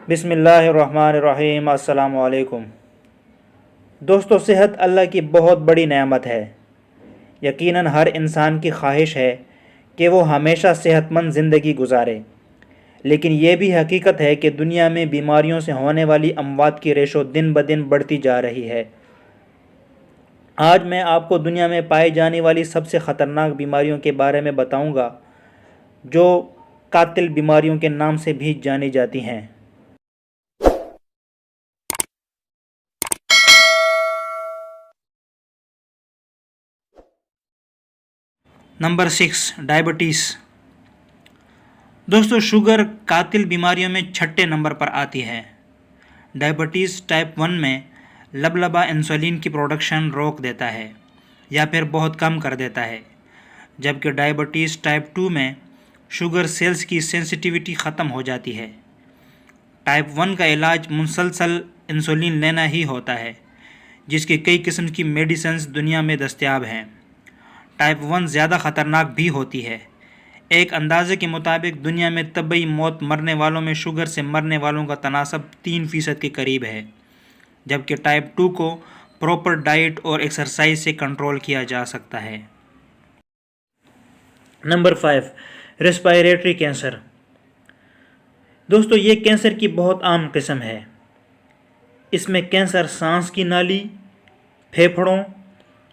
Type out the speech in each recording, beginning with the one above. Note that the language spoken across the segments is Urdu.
بسم اللہ الرحمن الرحیم۔ السلام علیکم دوستو، صحت اللہ کی بہت بڑی نعمت ہے۔ یقیناً ہر انسان کی خواہش ہے کہ وہ ہمیشہ صحت مند زندگی گزارے، لیکن یہ بھی حقیقت ہے کہ دنیا میں بیماریوں سے ہونے والی اموات کی ریشو دن بدن بڑھتی جا رہی ہے۔ آج میں آپ کو دنیا میں پائی جانے والی سب سے خطرناک بیماریوں کے بارے میں بتاؤں گا، جو قاتل بیماریوں کے نام سے بھی جانی جاتی ہیں۔ Number 6، diabetes. دوستو، شوگر قاتل بیماریوں میں چھٹے نمبر پر آتی ہے۔ ڈائبٹیز ٹائپ 1 میں لبلبا انسولین کی پروڈکشن روک دیتا ہے یا پھر بہت کم کر دیتا ہے، جبکہ ڈائبٹیز ٹائپ 2 میں شوگر سیلز کی سینسٹیویٹی ختم ہو جاتی ہے۔ ٹائپ 1 کا علاج مسلسل انسولین لینا ہی ہوتا ہے، جس کی کئی قسم کی میڈیسنز دنیا میں دستیاب ہیں۔ ٹائپ 1 زیادہ خطرناک بھی ہوتی ہے۔ ایک اندازے کے مطابق دنیا میں طبی موت مرنے والوں میں شوگر سے مرنے والوں کا تناسب 3% کے قریب ہے، جبکہ ٹائپ 2 کو پراپر ڈائٹ اور ایکسرسائز سے کنٹرول کیا جا سکتا ہے۔ Number 5، respiratory cancer. دوستو، یہ کینسر کی بہت عام قسم ہے۔ اس میں کینسر سانس کی نالی، پھیپھڑوں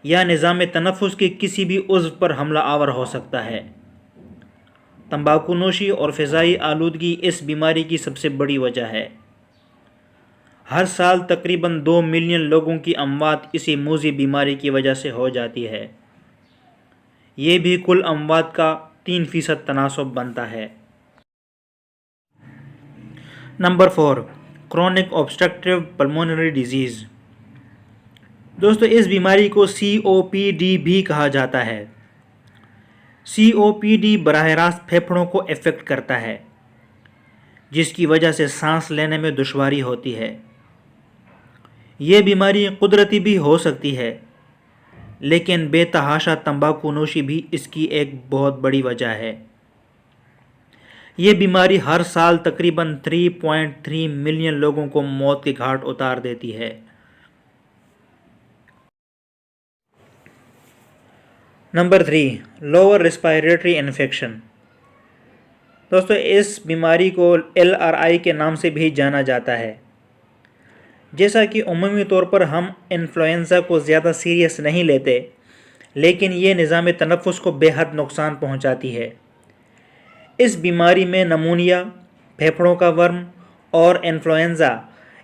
یا نظام تنفس کے کسی بھی عضو پر حملہ آور ہو سکتا ہے۔ تمباکو نوشی اور فضائی آلودگی اس بیماری کی سب سے بڑی وجہ ہے۔ ہر سال تقریباً 2 ملین لوگوں کی اموات اسی موذی بیماری کی وجہ سے ہو جاتی ہے۔ یہ بھی کل اموات کا 3% تناسب بنتا ہے۔ Number 4، chronic obstructive pulmonary disease۔ دوستو، اس بیماری کو COPD بھی کہا جاتا ہے۔ COPD براہ راست پھیپھڑوں کو افیکٹ کرتا ہے، جس کی وجہ سے سانس لینے میں دشواری ہوتی ہے۔ یہ بیماری قدرتی بھی ہو سکتی ہے، لیکن بے تحاشا تمباکو نوشی بھی اس کی ایک بہت بڑی وجہ ہے۔ یہ بیماری ہر سال تقریباً 3.3 ملین لوگوں کو موت کے گھاٹ اتار دیتی ہے۔ Number 3، lower respiratory infection. دوستو، اس بیماری کو LRI کے نام سے بھی جانا جاتا ہے۔ جیسا کہ عمومی طور پر ہم انفلوئنزا کو زیادہ سیریس نہیں لیتے، لیکن یہ نظام تنفس کو بے حد نقصان پہنچاتی ہے۔ اس بیماری میں نمونیا، پھیپھڑوں کا ورم اور انفلوئنزا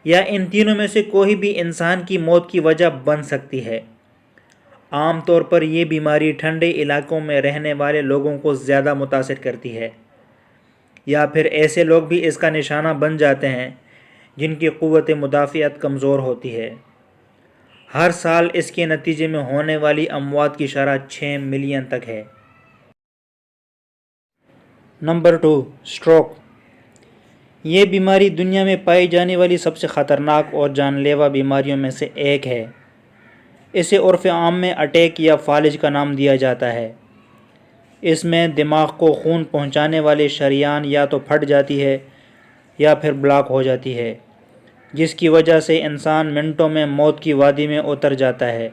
یا ان تینوں میں سے کوئی بھی انسان کی موت کی وجہ بن سکتی ہے۔ عام طور پر یہ بیماری ٹھنڈے علاقوں میں رہنے والے لوگوں کو زیادہ متاثر کرتی ہے، یا پھر ایسے لوگ بھی اس کا نشانہ بن جاتے ہیں جن کی قوت مدافعت کمزور ہوتی ہے۔ ہر سال اس کے نتیجے میں ہونے والی اموات کی شرح 6 ملین تک ہے۔ Number 2، stroke. یہ بیماری دنیا میں پائی جانے والی سب سے خطرناک اور جان لیوا بیماریوں میں سے ایک ہے۔ اسے عرف عام میں اٹیک یا فالج کا نام دیا جاتا ہے۔ اس میں دماغ کو خون پہنچانے والی شریان یا تو پھٹ جاتی ہے یا پھر بلاک ہو جاتی ہے، جس کی وجہ سے انسان منٹوں میں موت کی وادی میں اتر جاتا ہے۔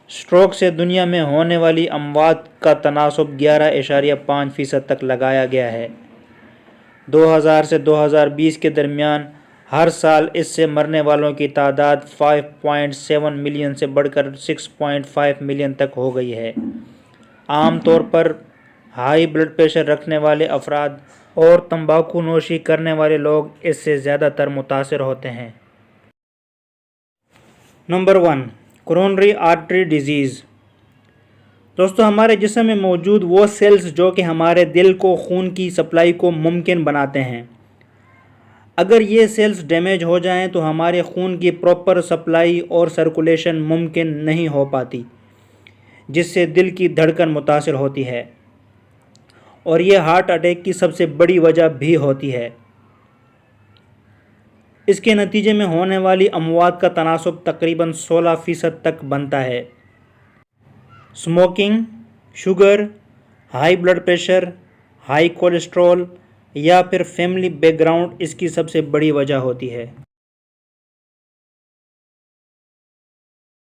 سٹروک سے دنیا میں ہونے والی اموات کا تناسب 11.5% تک لگایا گیا ہے۔ 2000 سے 2020 کے درمیان ہر سال اس سے مرنے والوں کی تعداد 5.7 ملین سے بڑھ کر 6.5 ملین تک ہو گئی ہے۔ عام طور پر ہائی بلڈ پریشر رکھنے والے افراد اور تمباکو نوشی کرنے والے لوگ اس سے زیادہ تر متاثر ہوتے ہیں۔ Number 1، coronary artery disease. دوستو، ہمارے جسم میں موجود وہ سیلز جو کہ ہمارے دل کو خون کی سپلائی کو ممکن بناتے ہیں، اگر یہ سیلز ڈیمیج ہو جائیں تو ہمارے خون کی پراپر سپلائی اور سرکولیشن ممکن نہیں ہو پاتی، جس سے دل کی دھڑکن متاثر ہوتی ہے، اور یہ ہارٹ اٹیک کی سب سے بڑی وجہ بھی ہوتی ہے۔ اس کے نتیجے میں ہونے والی اموات کا تناسب تقریباً 16% تک بنتا ہے۔ Smoking, sugar, high blood pressure, high cholesterol یا پھر فیملی بیک گراؤنڈ اس کی سب سے بڑی وجہ ہوتی ہے۔